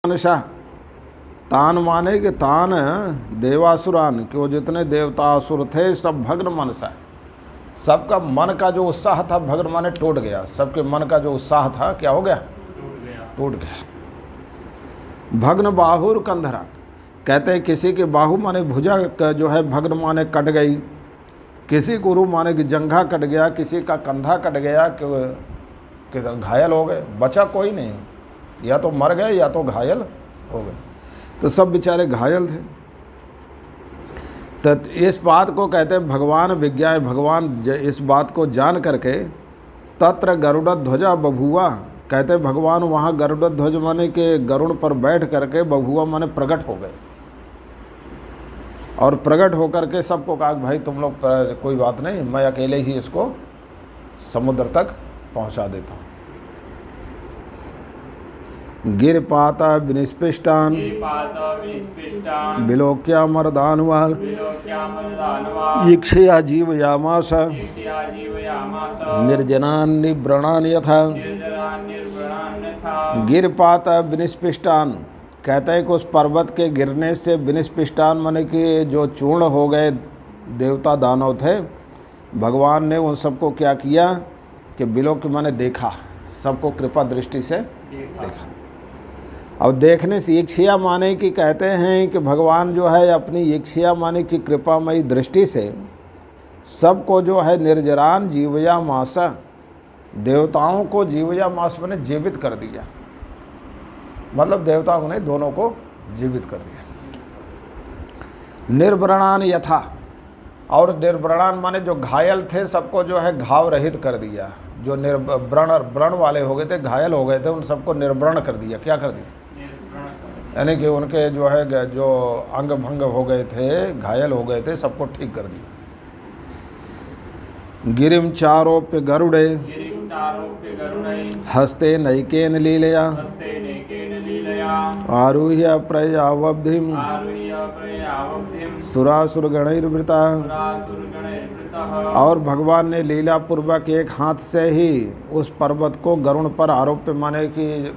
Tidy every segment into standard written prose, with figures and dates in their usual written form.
मनसा, तान माने कि तान देवासुरान, कि वो जितने देवता असुर थे सब भग्न मनसा, सबका मन का जो उत्साह था भग्न माने टूट गया, सबके मन का जो उत्साह था क्या हो गया, टूट गया। भग्न बाहुर कंधरा, कहते हैं किसी के बाहु माने भुजा का जो है भग्न माने कट गई, किसी गुरु माने कि जंघा कट गया, किसी का कंधा कट गया, कि घायल हो गए, बचा कोई नहीं, या तो मर गए या तो घायल हो गए, तो सब बेचारे घायल थे। तो इस बात को कहते हैं भगवान विज्ञान, भगवान इस बात को जान करके तत्र गरुड़ ध्वजा बभुआ, कहते हैं भगवान वहाँ गरुड़ ध्वज माने के गरुड़ पर बैठ करके बभुआ माने प्रकट हो गए, और प्रकट होकर के सबको कहा भाई तुम लोग कोई बात नहीं, मैं अकेले ही इसको समुद्र तक पहुंचा देता हूँ। गिरपाता विनिस्पृष्टान विलोक्या मर्दानुवाल ईक्षया जीवयामास निर्जनान निव्रणान यथा। गिरपाता विनिस्पृष्टान, कहते हैं कि उस पर्वत के गिरने से विनिस्पृष्टान माने कि जो चूर्ण हो गए देवता दानव थे, भगवान ने उन सबको क्या किया कि विलोक माने देखा, सबको कृपा दृष्टि से देखा। अब देखने से ईक्षया माने कि कहते हैं कि भगवान जो है अपनी ईक्षया माने कि कृपामयी दृष्टि से सबको जो है निर्जरान जीवया मासा, देवताओं को जीवया मास मैंने जीवित कर दिया, मतलब देवताओं ने दोनों को जीवित कर दिया। निर्व्रणान यथा, और निर्व्रणान माने जो घायल थे सबको जो है घाव रहित कर दिया, जो व्रण वाले हो गए थे, घायल हो गए थे, उन सबको निर्व्रण कर दिया। क्या कर दिया, यानी कि उनके जो है जो अंग भंग हो गए थे, घायल हो गए थे, सबको ठीक कर दिया। गिरिम चारोप्य गरुड़े हस्ते नैकेन लीलया आरुह्य प्रयावब्धिम सुरासुरगणैर्वृता, और भगवान ने लीला पूर्वक एक हाथ से ही उस पर्वत को गरुड़ पर आरोप्य माने कि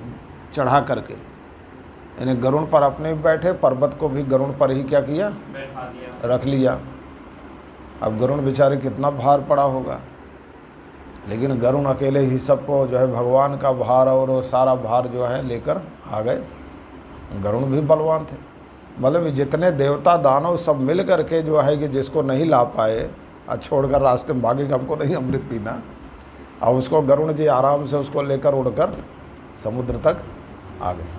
चढ़ा करके, यानी गरुड़ पर अपने बैठे, पर्वत को भी गरुड़ पर ही क्या किया, रख लिया। अब गरुड़ बेचारे कितना भार पड़ा होगा, लेकिन गरुड़ अकेले ही सबको जो है भगवान का भार और वो सारा भार जो है लेकर आ गए। गरुड़ भी बलवान थे, मतलब जितने देवता दानव सब मिल करके जो है कि जिसको नहीं ला पाए, छोड़कर रास्ते में भागे कि हमको नहीं अमृत पीना, अब उसको गरुड़ जी आराम से उसको लेकर उड़कर समुद्र तक आ गए।